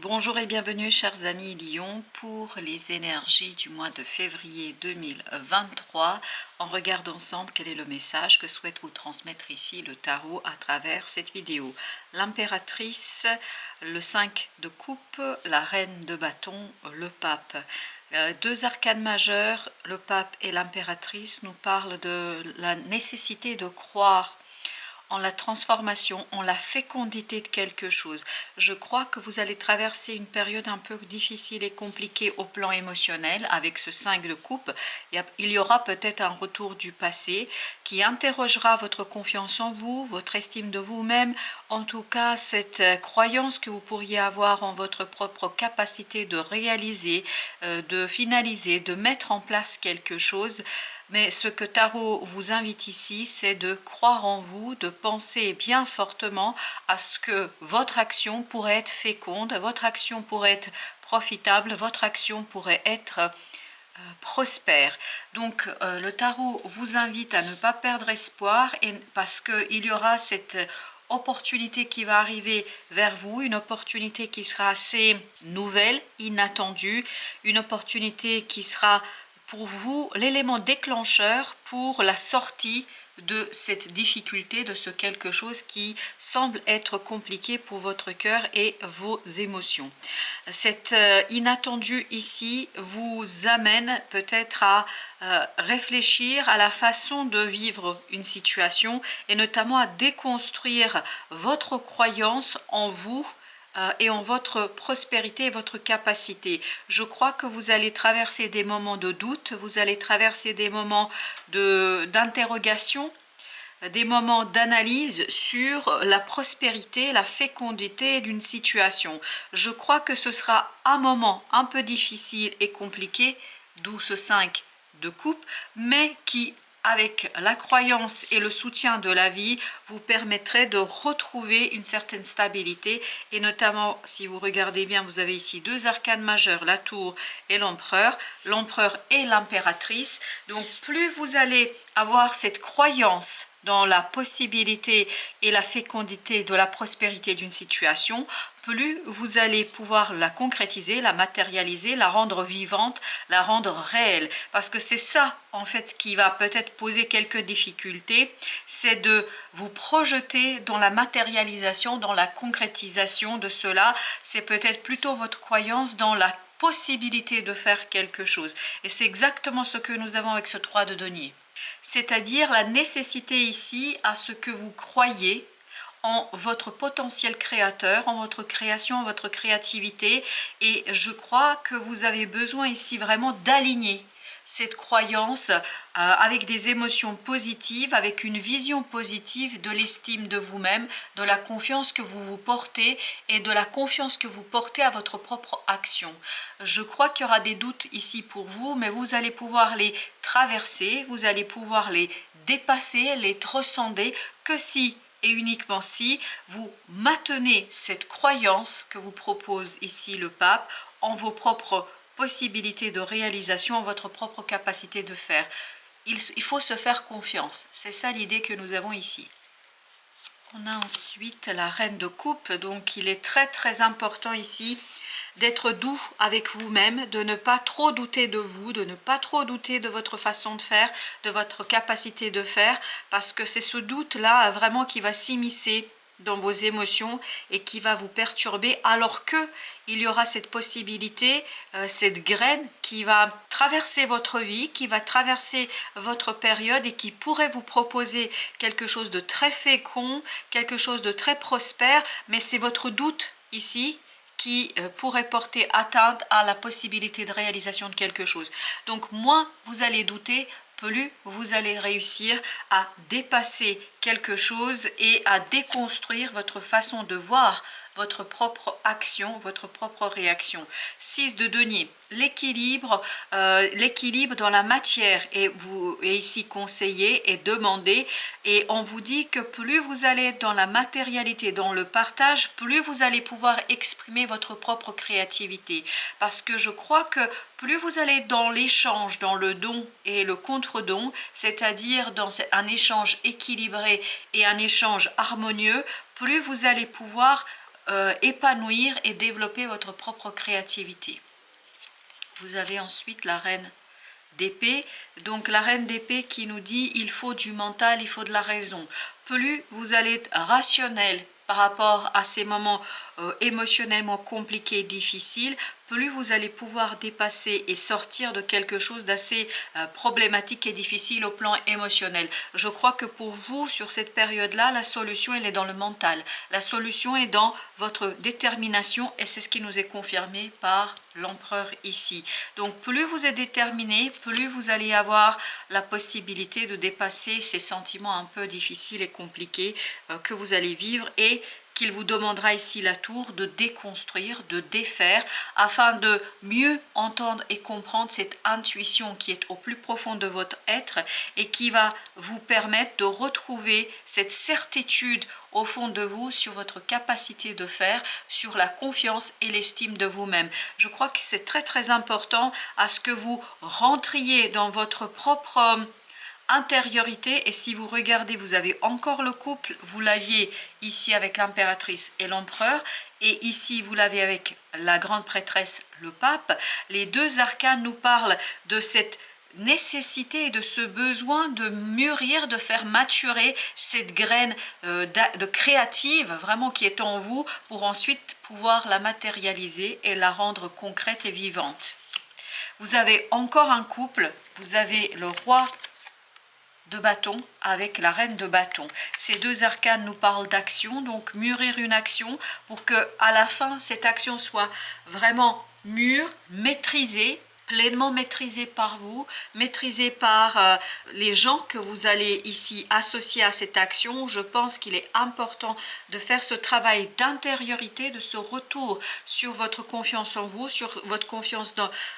Bonjour et bienvenue chers amis Lion pour les énergies du mois de février 2023. On regarde ensemble quel est le message que souhaite vous transmettre ici le tarot à travers cette vidéo. L'impératrice, le 5 de coupe, la reine de bâton, le pape. Deux arcanes majeurs, le pape et l'impératrice, nous parlent de la nécessité de croire en la transformation, en la fécondité de quelque chose. Je crois que vous allez traverser une période un peu difficile et compliquée au plan émotionnel avec ce 5 de coupe. Il y aura peut-être un retour du passé qui interrogera votre confiance en vous, votre estime de vous-même, en tout cas cette croyance que vous pourriez avoir en votre propre capacité de réaliser, de finaliser, de mettre en place quelque chose. Mais ce que Tarot vous invite ici, c'est de croire en vous, de penser bien fortement à ce que votre action pourrait être féconde, votre action pourrait être profitable, votre action pourrait être prospère. Donc le Tarot vous invite à ne pas perdre espoir parce qu'il y aura cette opportunité qui va arriver vers vous, une opportunité qui sera assez nouvelle, inattendue, une opportunité qui sera pour vous l'élément déclencheur pour la sortie de cette difficulté, de ce quelque chose qui semble être compliqué pour votre cœur et vos émotions. Cet inattendu ici vous amène peut-être à réfléchir à la façon de vivre une situation et notamment à déconstruire votre croyance en vous et en votre prospérité et votre capacité. Je crois que vous allez traverser des moments de doute, vous allez traverser des moments d'interrogation, des moments d'analyse sur la prospérité, la fécondité d'une situation. Je crois que ce sera un moment un peu difficile et compliqué, d'où ce 5 de coupe, mais qui, avec la croyance et le soutien de la vie, vous permettrait de retrouver une certaine stabilité. Et notamment, si vous regardez bien, vous avez ici deux arcanes majeures, la tour et l'empereur et l'impératrice. Donc plus vous allez avoir cette croyance dans la possibilité et la fécondité de la prospérité d'une situation, plus vous allez pouvoir la concrétiser, la matérialiser, la rendre vivante, la rendre réelle. Parce que c'est ça, en fait, qui va peut-être poser quelques difficultés, c'est de vous projeter dans la matérialisation, dans la concrétisation de cela. C'est peut-être plutôt votre croyance dans la possibilité de faire quelque chose. Et c'est exactement ce que nous avons avec ce 3 de denier. C'est-à-dire la nécessité ici à ce que vous croyez en votre potentiel créateur, en votre création, en votre créativité. Et je crois que vous avez besoin ici vraiment d'aligner cette croyance avec des émotions positives, avec une vision positive de l'estime de vous-même, de la confiance que vous vous portez et de la confiance que vous portez à votre propre action. Je crois qu'il y aura des doutes ici pour vous, mais vous allez pouvoir les traverser, vous allez pouvoir les dépasser, les transcender, que si et uniquement si vous maintenez cette croyance que vous propose ici le pape en vos propres possibilités de réalisation, en votre propre capacité de faire. Il faut se faire confiance. C'est ça l'idée que nous avons ici. On a ensuite la reine de coupe. Donc il est très important ici d'être doux avec vous-même, de ne pas trop douter de vous, de ne pas trop douter de votre façon de faire, de votre capacité de faire, parce que c'est ce doute-là vraiment qui va s'immiscer dans vos émotions et qui va vous perturber, alors que il y aura cette possibilité, cette graine qui va traverser votre vie, qui va traverser votre période et qui pourrait vous proposer quelque chose de très fécond, quelque chose de très prospère, mais c'est votre doute ici qui pourrait porter atteinte à la possibilité de réalisation de quelque chose. Donc moins vous allez douter, plus vous allez réussir à dépasser quelque chose et à déconstruire votre façon de voir votre propre action, votre propre réaction. 6 de denier, l'équilibre dans la matière est ici conseillé et demandé, et on vous dit que plus vous allez être dans la matérialité, dans le partage, plus vous allez pouvoir exprimer votre propre créativité, parce que je crois que plus vous allez dans l'échange, dans le don et le contre-don, c'est-à-dire dans un échange équilibré et un échange harmonieux, plus vous allez pouvoir épanouir et développer votre propre créativité. Vous avez ensuite la reine d'épée, donc la reine d'épée qui nous dit il faut du mental, il faut de la raison. Plus vous allez être rationnel par rapport à ces moments émotionnellement compliqués et difficiles, plus vous allez pouvoir dépasser et sortir de quelque chose d'assez problématique et difficile au plan émotionnel. Je crois que pour vous, sur cette période-là, la solution, elle est dans le mental. La solution est dans votre détermination et c'est ce qui nous est confirmé par l'empereur ici. Donc plus vous êtes déterminé, plus vous allez avoir la possibilité de dépasser ces sentiments un peu difficiles et compliqués que vous allez vivre et qu'il vous demandera ici la tour de déconstruire, de défaire, afin de mieux entendre et comprendre cette intuition qui est au plus profond de votre être et qui va vous permettre de retrouver cette certitude au fond de vous sur votre capacité de faire, sur la confiance et l'estime de vous-même. Je crois que c'est très important à ce que vous rentriez dans votre propre intériorité. Et si vous regardez, vous avez encore le couple, vous l'aviez ici avec l'impératrice et l'empereur, et ici vous l'avez avec la grande prêtresse, le pape. Les deux arcanes nous parlent de cette nécessité et de ce besoin de mûrir, de faire maturer cette graine de créative vraiment qui est en vous pour ensuite pouvoir la matérialiser et la rendre concrète et vivante. Vous avez encore un couple, vous avez le roi de bâton avec la reine de bâton. Ces deux arcanes nous parlent d'action, donc mûrir une action pour que à la fin cette action soit vraiment mûre, maîtrisée, pleinement maîtrisée par vous, maîtrisée par les gens que vous allez ici associer à cette action. Je pense qu'il est important de faire ce travail d'intériorité, de ce retour sur votre confiance en vous, sur votre confiance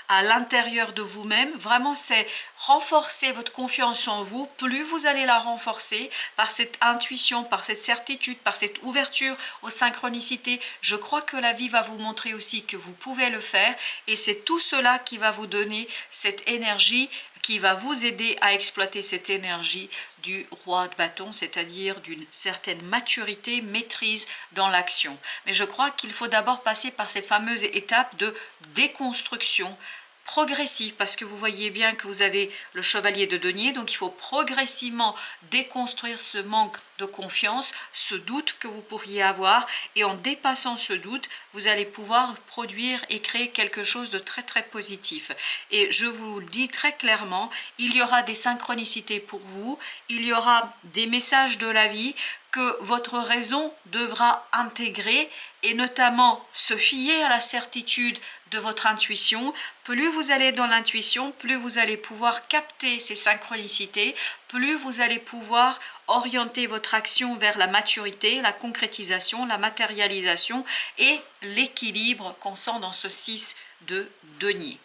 à l'intérieur de vous-même. Vraiment, c'est renforcer votre confiance en vous. Plus vous allez la renforcer par cette intuition, par cette certitude, par cette ouverture aux synchronicités, je crois que la vie va vous montrer aussi que vous pouvez le faire, et c'est tout cela qui va vous donner cette énergie, qui va vous aider à exploiter cette énergie du roi de bâton, c'est-à-dire d'une certaine maturité, maîtrise dans l'action. Mais je crois qu'il faut d'abord passer par cette fameuse étape de déconstruction progressif, parce que vous voyez bien que vous avez le chevalier de denier, donc il faut progressivement déconstruire ce manque de confiance, ce doute que vous pourriez avoir, et en dépassant ce doute, vous allez pouvoir produire et créer quelque chose de très positif. Et je vous le dis très clairement, il y aura des synchronicités pour vous, il y aura des messages de la vie que votre raison devra intégrer, et notamment se fier à la certitude de votre intuition. Plus vous allez dans l'intuition, plus vous allez pouvoir capter ces synchronicités, plus vous allez pouvoir orienter votre action vers la maturité, la concrétisation, la matérialisation et l'équilibre qu'on sent dans ce 6 de denier.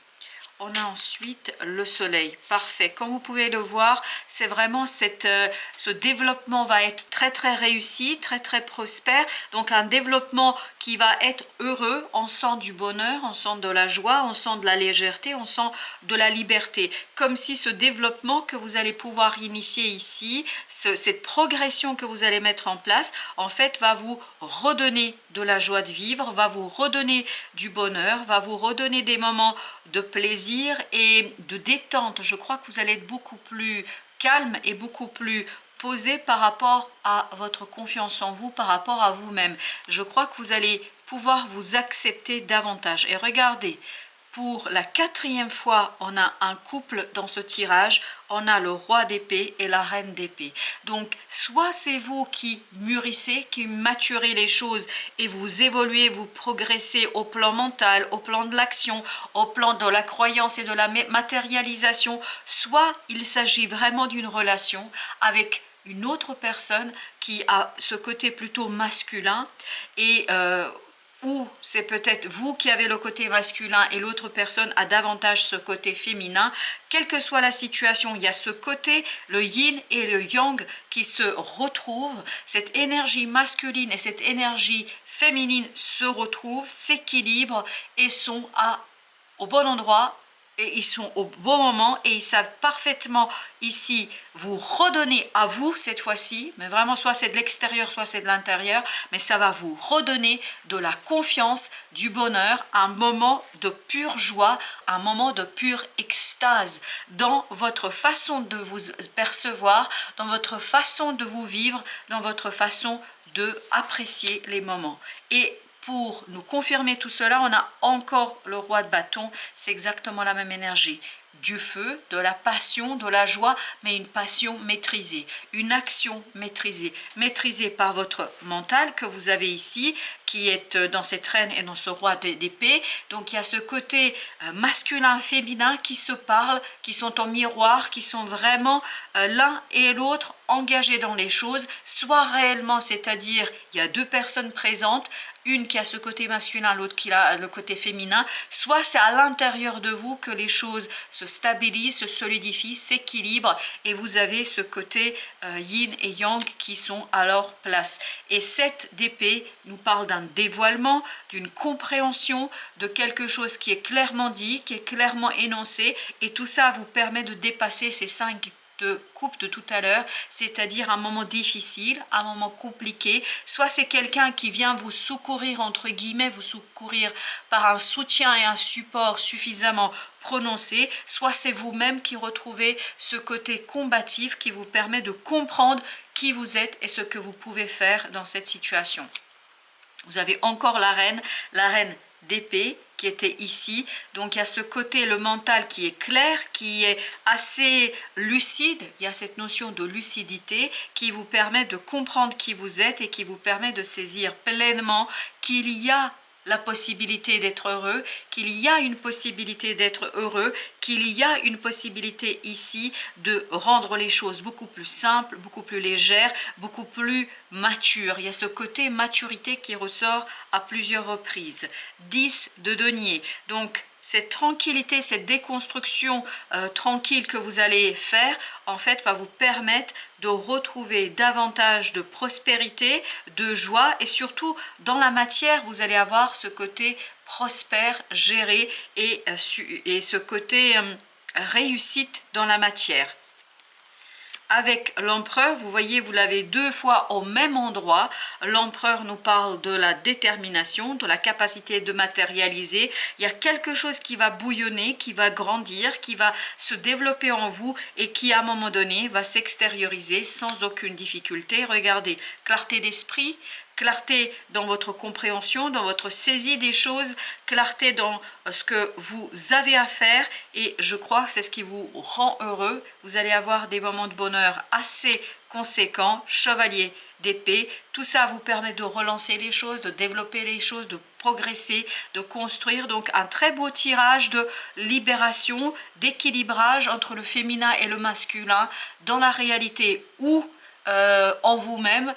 On a ensuite le soleil, parfait. Comme vous pouvez le voir, c'est vraiment ce développement va être très réussi, très prospère. Donc un développement qui va être heureux, on sent du bonheur, on sent de la joie, on sent de la légèreté, on sent de la liberté. Comme si ce développement que vous allez pouvoir initier ici, cette progression que vous allez mettre en place, en fait va vous redonner de la joie de vivre, va vous redonner du bonheur, va vous redonner des moments de plaisir et de détente. Je crois que vous allez être beaucoup plus calme et beaucoup plus posé par rapport à votre confiance en vous, par rapport à vous-même. Je crois que vous allez pouvoir vous accepter davantage. Et regardez, pour la 4e fois, on a un couple dans ce tirage, on a le roi d'épée et la reine d'épée. Donc, soit c'est vous qui mûrissez, qui maturez les choses et vous évoluez, vous progressez au plan mental, au plan de l'action, au plan de la croyance et de la matérialisation, soit il s'agit vraiment d'une relation avec une autre personne qui a ce côté plutôt masculin et ou c'est peut-être vous qui avez le côté masculin et l'autre personne a davantage ce côté féminin. Quelle que soit la situation, il y a ce côté, le yin et le yang qui se retrouvent. Cette énergie masculine et cette énergie féminine se retrouvent, s'équilibrent et sont au bon endroit, et ils sont au bon moment et ils savent parfaitement ici vous redonner à vous cette fois-ci, mais vraiment soit c'est de l'extérieur, soit c'est de l'intérieur, mais ça va vous redonner de la confiance, du bonheur, un moment de pure joie, un moment de pure extase dans votre façon de vous percevoir, dans votre façon de vous vivre, dans votre façon de apprécier les moments. Et pour nous confirmer tout cela, on a encore le roi de bâton, c'est exactement la même énergie. Du feu, de la passion, de la joie, mais une passion maîtrisée, une action maîtrisée, maîtrisée par votre mental que vous avez ici, qui est dans cette reine et dans ce roi d'épée. Donc il y a ce côté masculin, féminin qui se parlent, qui sont en miroir, qui sont vraiment l'un et l'autre engagés dans les choses, soit réellement, c'est-à-dire il y a deux personnes présentes, une qui a ce côté masculin, l'autre qui a le côté féminin, soit c'est à l'intérieur de vous que les choses se stabilisent, se solidifient, s'équilibrent et vous avez ce côté yin et yang qui sont à leur place. Et cette d'épée nous parle d'un dévoilement, d'une compréhension de quelque chose qui est clairement dit, qui est clairement énoncé et tout ça vous permet de dépasser ces 5 de coupe de tout à l'heure, c'est-à-dire un moment difficile, un moment compliqué, soit c'est quelqu'un qui vient vous secourir, entre guillemets, vous secourir par un soutien et un support suffisamment prononcé, soit c'est vous-même qui retrouvez ce côté combatif qui vous permet de comprendre qui vous êtes et ce que vous pouvez faire dans cette situation. Vous avez encore la reine d'épée qui était ici, donc il y a ce côté, le mental qui est clair, qui est assez lucide, il y a cette notion de lucidité qui vous permet de comprendre qui vous êtes et qui vous permet de saisir pleinement qu'il y a la possibilité d'être heureux, qu'il y a une possibilité d'être heureux, qu'il y a une possibilité ici de rendre les choses beaucoup plus simples, beaucoup plus légères, beaucoup plus matures. Il y a ce côté maturité qui ressort à plusieurs reprises. 10 de denier. Donc, cette tranquillité, cette déconstruction tranquille que vous allez faire, en fait, va vous permettre de retrouver davantage de prospérité, de joie et surtout dans la matière, vous allez avoir ce côté prospère, géré et ce côté réussite dans la matière. Avec l'empereur, vous voyez, vous l'avez deux fois au même endroit. L'empereur nous parle de la détermination, de la capacité de matérialiser. Il y a quelque chose qui va bouillonner, qui va grandir, qui va se développer en vous et qui, à un moment donné, va s'extérioriser sans aucune difficulté. Regardez, clarté d'esprit, clarté dans votre compréhension, dans votre saisie des choses, clarté dans ce que vous avez à faire et je crois que c'est ce qui vous rend heureux. Vous allez avoir des moments de bonheur assez conséquents, chevalier d'épée, tout ça vous permet de relancer les choses, de développer les choses, de progresser, de construire, donc un très beau tirage de libération, d'équilibrage entre le féminin et le masculin dans la réalité ou en vous-même,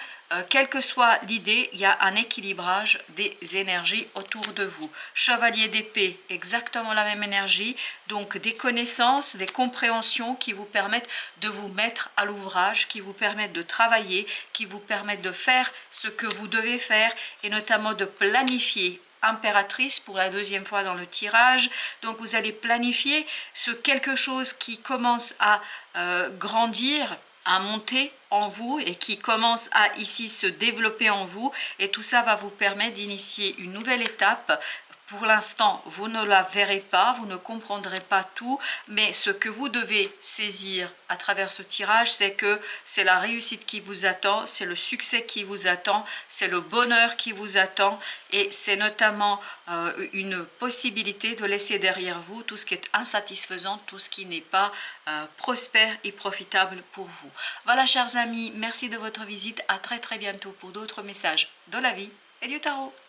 quelle que soit l'idée, il y a un équilibrage des énergies autour de vous. Chevalier d'épée, exactement la même énergie, donc des connaissances, des compréhensions qui vous permettent de vous mettre à l'ouvrage, qui vous permettent de travailler, qui vous permettent de faire ce que vous devez faire et notamment de planifier. Impératrice pour la deuxième fois dans le tirage, donc vous allez planifier ce quelque chose qui commence à grandir, à monter en vous et qui commence à ici se développer en vous et tout ça va vous permettre d'initier une nouvelle étape. Pour l'instant, vous ne la verrez pas, vous ne comprendrez pas tout, mais ce que vous devez saisir à travers ce tirage, c'est que c'est la réussite qui vous attend, c'est le succès qui vous attend, c'est le bonheur qui vous attend et c'est notamment une possibilité de laisser derrière vous tout ce qui est insatisfaisant, tout ce qui n'est pas prospère et profitable pour vous. Voilà, chers amis, merci de votre visite, à très bientôt pour d'autres messages de la vie et du tarot.